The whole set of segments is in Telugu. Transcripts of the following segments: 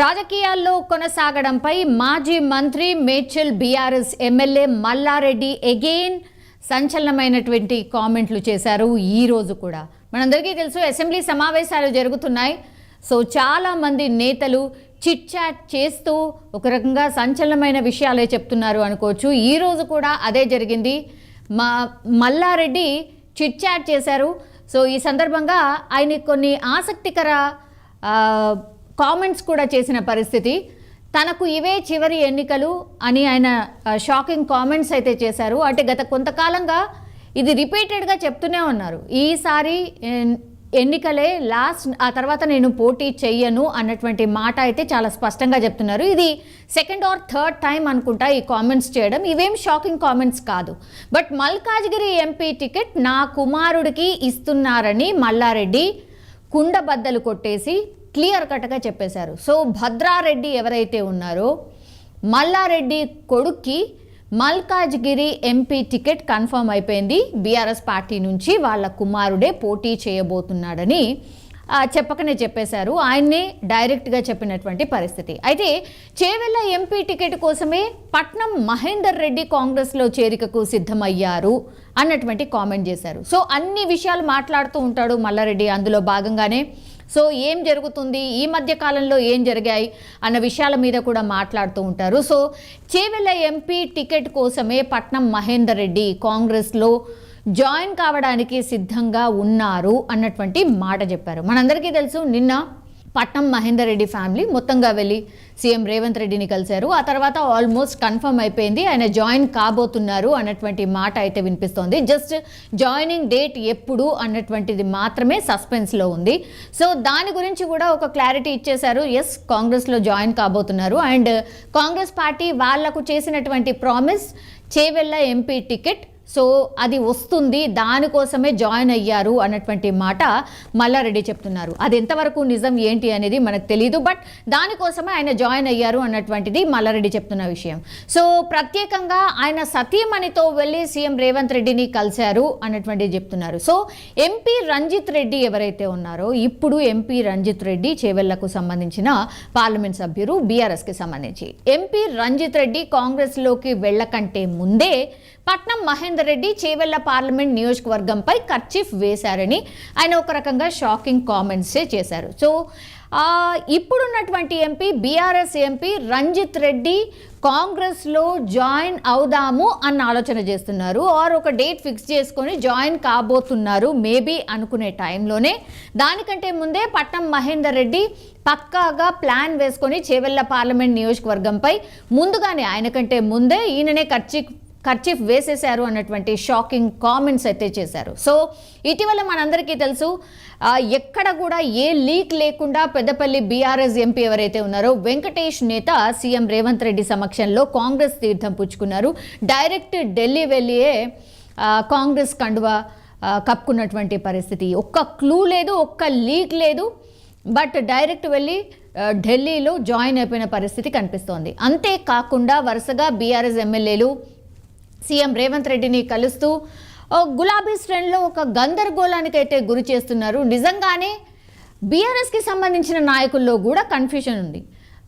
రాజకీయాల్లో కొనసాగడంపై మాజీ మంత్రి Medchal BRS MLA Mallareddy again సంచలనమైనటువంటి కామెంట్లు చేశారు. ఈ రోజు కూడా మనందరికీ తెలుసు అసెంబ్లీ సమావేశాలు జరుగుతున్నాయి. సో చాలామంది నేతలు చిట్ చాట్ చేస్తూ ఒక రకంగా సంచలనమైన విషయాలే చెప్తున్నారు అనుకోవచ్చు. ఈ రోజు కూడా అదే జరిగింది. మల్లారెడ్డి చిట్ చాట్ చేశారు. సో ఈ సందర్భంగా ఆయన కొన్ని ఆసక్తికర కామెంట్స్ కూడా చేసిన పరిస్థితి. తనకు ఇవే చివరి ఎన్నికలు అని ఆయన షాకింగ్ కామెంట్స్ అయితే చేశారు. అంటే గత కొంతకాలంగా ఇది రిపీటెడ్గా చెప్తూనే ఉన్నారు. ఈసారి ఎన్నికలే లాస్ట్, ఆ తర్వాత నేను పోటీ చెయ్యను అన్నటువంటి మాట అయితే చాలా స్పష్టంగా చెప్తున్నారు. ఇది సెకండ్ ఆర్ థర్డ్ టైం అనుకుంటా ఈ కామెంట్స్ చేయడం. ఇవేం షాకింగ్ కామెంట్స్ కాదు. బట్ మల్కాజ్గిరి ఎంపీ టికెట్ నా కుమారుడికి ఇస్తున్నారని మల్లారెడ్డి కుండబద్దలు కొట్టేసి క్లియర్ కట్గా చెప్పేశారు. సో భద్రారెడ్డి ఎవరైతే ఉన్నారో మల్లారెడ్డి కొడుక్కి మల్కాజ్గిరి ఎంపీ టికెట్ కన్ఫర్మ్ అయిపోయింది. బీఆర్ఎస్ పార్టీ నుంచి వాళ్ళ కుమారుడే పోటీ చేయబోతున్నాడని చెప్పకనే చెప్పేశారు. ఆయన్నే డైరెక్ట్గా చెప్పినటువంటి పరిస్థితి. అయితే చేవెళ్ళ ఎంపీ టికెట్ కోసమే పట్నం మహేందర్ రెడ్డి కాంగ్రెస్లో చేరికకు సిద్ధమయ్యారు అన్నటువంటి కామెంట్ చేశారు. సో అన్ని విషయాలు మాట్లాడుతూ ఉంటాడు మల్లారెడ్డి. అందులో భాగంగానే సో ఏం జరుగుతుంది, ఈ మధ్య కాలంలో ఏం జరిగాయి అన్న విషయాల మీద కూడా మాట్లాడుతూ ఉంటారు. సో చేవెళ్ళ ఎంపీ టికెట్ కోసమే పట్నం మహేందర్ రెడ్డి కాంగ్రెస్లో జాయిన్ కావడానికి సిద్ధంగా ఉన్నారు అన్నటువంటి మాట చెప్పారు. మనందరికీ తెలుసు, నిన్న పట్నం మహేందర్ రెడ్డి ఫ్యామిలీ మొత్తంగా వెళ్ళి సీఎం రేవంత్ రెడ్డిని కలిశారు. ఆ తర్వాత ఆల్మోస్ట్ కన్ఫర్మ్ అయిపోయింది, ఆయన జాయిన్ కాబోతున్నారు అన్నటువంటి మాట అయితే వినిపిస్తోంది. జస్ట్ జాయినింగ్ డేట్ ఎప్పుడు అన్నటువంటిది మాత్రమే సస్పెన్స్లో ఉంది. సో దాని గురించి కూడా ఒక క్లారిటీ ఇచ్చేశారు. ఎస్, కాంగ్రెస్లో జాయిన్ కాబోతున్నారు. అండ్ కాంగ్రెస్ పార్టీ వాళ్లకు చేసినటువంటి promise Chevella MP ticket, so అది వస్తుంది, దానికోసమే జాయిన్ అయ్యారు అన్నటువంటి మాట మల్లారెడ్డి చెప్తున్నారు. అది ఎంతవరకు నిజం ఏంటి అనేది మనకు తెలియదు. బట్ దానికోసమే ఆయన జాయిన్ అయ్యారు అన్నటువంటిది మల్లారెడ్డి చెప్తున్న విషయం. సో ప్రత్యేకంగా ఆయన సతీమణితో వెళ్ళి సీఎం రేవంత్ రెడ్డిని కలిశారు అన్నటువంటిది చెప్తున్నారు. సో ఎంపీ రంజిత్ రెడ్డి ఎవరైతే ఉన్నారో, ఇప్పుడు ఎంపీ రంజిత్ రెడ్డి చేవెళ్లకు సంబంధించిన పార్లమెంట్ సభ్యులు, బీఆర్ఎస్కి సంబంధించి ఎంపీ రంజిత్ రెడ్డి కాంగ్రెస్లోకి వెళ్ళకంటే ముందే పట్నం మహేందర్ రెడ్డి చేవెళ్ళ పార్లమెంట్ నియోజకవర్గంపై కర్చీఫ్ వేశారని ఆయన ఒక రకంగా షాకింగ్ కామెంట్సే చేశారు. సో ఇప్పుడున్నటువంటి MP, BRS MP Ranjith Reddy కాంగ్రెస్లో జాయిన్ అవుదాము అన్న ఆలోచన చేస్తున్నారు. ఆర్ ఒక డేట్ ఫిక్స్ చేసుకొని జాయిన్ కాబోతున్నారు మేబీ అనుకునే టైంలోనే, దానికంటే ముందే పట్నం మహేందర్ రెడ్డి పక్కాగా ప్లాన్ వేసుకొని చేవెళ్ళ పార్లమెంట్ నియోజకవర్గంపై ముందుగానే, ఆయనకంటే ముందే ఈయననే కర్చీఫ్ వేసేశారు అన్నటువంటి షాకింగ్ కామెంట్స్ అయితే చేశారు. సో ఇటీవల మనందరికీ తెలుసు, ఎక్కడ కూడా ఏ లీక్ లేకుండా పెద్దపల్లి బీఆర్ఎస్ ఎంపీ ఎవరైతే ఉన్నారో వెంకటేష్ నేత సీఎం రేవంత్ రెడ్డి సమక్షంలో కాంగ్రెస్ తీర్థం పుచ్చుకున్నారు. డైరెక్ట్ ఢిల్లీ వెళ్ళియే కాంగ్రెస్ కండువా కప్పుకున్నటువంటి పరిస్థితి. ఒక్క క్లూ లేదు, ఒక్క లీక్ లేదు, బట్ డైరెక్ట్ వెళ్ళి ఢిల్లీలో జాయిన్ అయిపోయిన పరిస్థితి కనిపిస్తోంది. అంతేకాకుండా వరుసగా బీఆర్ఎస్ ఎమ్మెల్యేలు సీఎం రేవంత్ రెడ్డిని కలుస్తూ గులాబీ శ్రేణిలో ఒక గందరగోళానికి అయితే గురి చేస్తున్నారు. నిజంగానే బీఆర్ఎస్కి సంబంధించిన నాయకుల్లో కూడా కన్ఫ్యూజన్ ఉంది.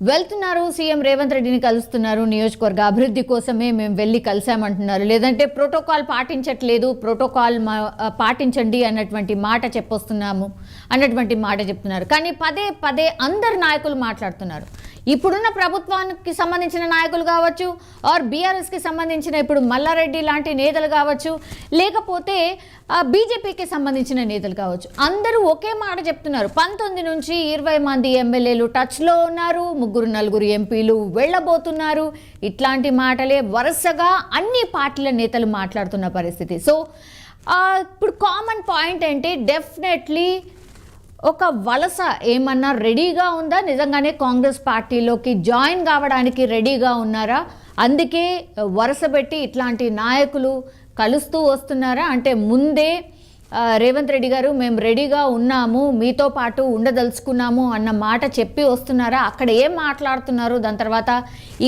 వెళ్తున్నారు, సీఎం రేవంత్ రెడ్డిని కలుస్తున్నారు, నియోజకవర్గ అభివృద్ధి కోసమే మేము వెళ్ళి కలిసామంటున్నారు, లేదంటే ప్రోటోకాల్ పాటించట్లేదు, ప్రోటోకాల్ పాటించండి అన్నటువంటి మాట చెప్పొస్తున్నాము అన్నటువంటి మాట చెప్తున్నారు. కానీ పదే పదే అందరు నాయకులు మాట్లాడుతున్నారు. ఇప్పుడున్న ప్రభుత్వానికి సంబంధించిన నాయకులు కావచ్చు, ఆర్ బీఆర్ఎస్కి సంబంధించిన ఇప్పుడు మల్లారెడ్డి లాంటి నేతలు కావచ్చు, లేకపోతే బీజేపీకి సంబంధించిన నేతలు కావచ్చు, అందరూ ఒకే మాట చెప్తున్నారు. 19 నుంచి 20 మంది ఎమ్మెల్యేలు టచ్లో ఉన్నారు, 3-4 ఎంపీలు వెళ్ళబోతున్నారు. ఇట్లాంటి మాటలే వరుసగా అన్ని పార్టీల నేతలు మాట్లాడుతున్న పరిస్థితి. సో ఇప్పుడు కామన్ పాయింట్ ఏంటి, డెఫినెట్లీ ఒక వలస ఏమన్నా రెడీగా ఉందా, నిజంగానే కాంగ్రెస్ పార్టీలోకి జాయిన్ కావడానికి రెడీగా ఉన్నారా, అందుకే వరుస పెట్టి ఇట్లాంటి నాయకులు కలుస్తూ వస్తున్నారా, అంటే ముందే రేవంత్ రెడ్డి గారు మేము రెడీగా ఉన్నాము, మీతో పాటు ఉండదలుచుకున్నాము అన్న మాట చెప్పి వస్తున్నారా, అక్కడ ఏం మాట్లాడుతున్నారు, దాని తర్వాత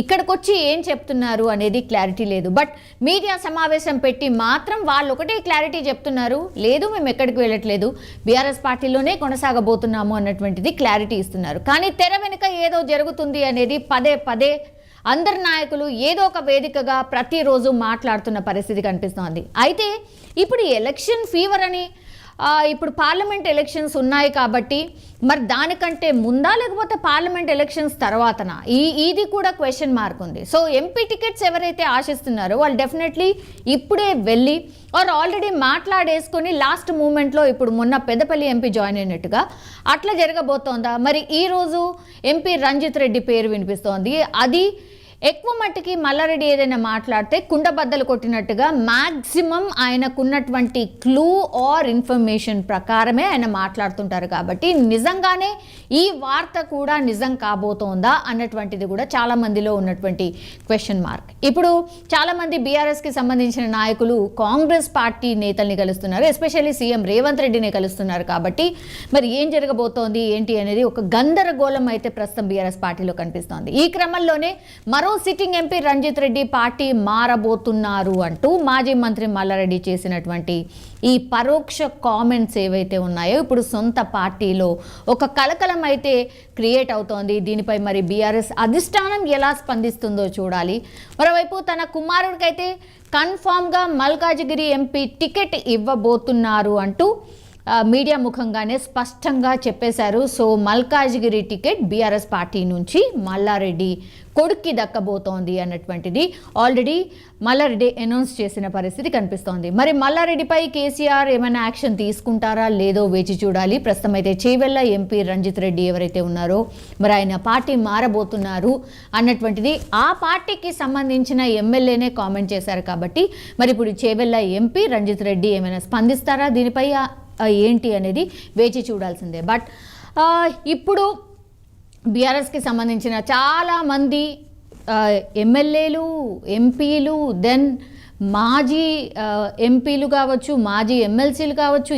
ఇక్కడికి వచ్చి ఏం చెప్తున్నారు అనేది క్లారిటీ లేదు. బట్ మీడియా సమావేశం పెట్టి మాత్రం వాళ్ళు ఒకటే క్లారిటీ చెప్తున్నారు, లేదు మేము ఎక్కడికి వెళ్ళట్లేదు, బీఆర్ఎస్ పార్టీలోనే కొనసాగబోతున్నాము అన్నటువంటిది క్లారిటీ ఇస్తున్నారు. కానీ తెర వెనుక ఏదో జరుగుతుంది అనేది పదే పదే అందరు నాయకులు ఏదో ఒక వేదికగా ప్రతిరోజు మాట్లాడుతున్న పరిస్థితి కనిపిస్తోంది. అయితే ఇప్పుడు ఎలక్షన్ ఫీవర్ అని ఇప్పుడు పార్లమెంట్ ఎలక్షన్స్ ఉన్నాయి కాబట్టి మరి దానికంటే ముందా లేకపోతే పార్లమెంట్ ఎలక్షన్స్ తర్వాతనా, ఇది కూడా క్వశ్చన్ మార్క్ ఉంది. సో ఎంపీ టికెట్స్ ఎవరైతే ఆశిస్తున్నారో వాళ్ళు డెఫినెట్లీ ఇప్పుడే వెళ్ళి ఆల్రెడీ మాట్లాడేసుకొని లాస్ట్ మూమెంట్లో ఇప్పుడు మొన్న పెద్దపల్లి ఎంపీ జాయిన్ అయినట్టుగా అట్లా జరగబోతోందా? మరి ఈరోజు ఎంపీ రంజిత్ రెడ్డి పేరు వినిపిస్తోంది. అది ఎక్కువ మట్టికి మల్లారెడ్డి ఏదైనా మాట్లాడితే కుండబద్దలు కొట్టినట్టుగా మ్యాక్సిమం ఆయనకున్నటువంటి క్లూ ఆర్ ఇన్ఫర్మేషన్ ప్రకారమే ఆయన మాట్లాడుతుంటారు. కాబట్టి నిజంగానే ఈ వార్త కూడా నిజం కాబోతోందా అన్నటువంటిది కూడా చాలా మందిలో ఉన్నటువంటి క్వశ్చన్ మార్క్. ఇప్పుడు చాలామంది బీఆర్ఎస్కి సంబంధించిన నాయకులు కాంగ్రెస్ పార్టీ నేతల్ని కలుస్తున్నారు, ఎస్పెషల్లీ సీఎం రేవంత్ రెడ్డిని కలుస్తున్నారు. కాబట్టి మరి ఏం జరగబోతోంది ఏంటి అనేది ఒక గందరగోళం అయితే ప్రస్తుతం బీఆర్ఎస్ పార్టీలో కనిపిస్తోంది. ఈ క్రమంలోనే మరో sitting MP Ranjith Reddy party మారబోతున్నారు అంటూ మాజీ మంత్రి మల్లారెడ్డి చేసినటువంటి ఈ పరోక్ష కామెంట్స్ ఏవైతే ఉన్నాయో ఇప్పుడు సొంత పార్టీలో ఒక కలకలం అయితే క్రియేట్ అవుతోంది. దీనిపై మరి బీఆర్ఎస్ అధిష్టానం ఎలా స్పందిస్తుందో చూడాలి. మరోవైపు తన కుమారుడికైతే కన్ఫామ్గా మల్కాజిగిరి ఎంపీ టికెట్ ఇవ్వబోతున్నారు అంటూ మీడియా ముఖంగానే స్పష్టంగా చెప్పేశారు. So Malkajgiri ticket BRS party నుంచి మల్లారెడ్డి కొడుక్కి దక్కబోతోంది అన్నటువంటిది ఆల్రెడీ మల్లారెడ్డి అనౌన్స్ చేసిన పరిస్థితి కనిపిస్తోంది. మరి మల్లారెడ్డిపై కేసీఆర్ ఏమైనా యాక్షన్ తీసుకుంటారా లేదో వేచి చూడాలి. ప్రస్తుతం అయితే చేవెళ్ళ ఎంపీ రంజిత్ రెడ్డి ఎవరైతే ఉన్నారో మరి ఆయన పార్టీ మారబోతున్నారు అన్నటువంటిది ఆ పార్టీకి సంబంధించిన ఎమ్మెల్యేనే కామెంట్ చేశారు. కాబట్టి మరి ఇప్పుడు చేవెళ్ళ ఎంపీ రంజిత్ రెడ్డి ఏమైనా స్పందిస్తారా దీనిపై ఏంటి అనేది వేచి చూడాల్సిందే. బట్ ఇప్పుడు బీఆర్ఎస్కి సంబంధించిన చాలామంది ఎమ్మెల్యేలు, ఎంపీలు, దెన్ మాజీ ఎంపీలు కావచ్చు, మాజీ ఎమ్మెల్సీలు కావచ్చు,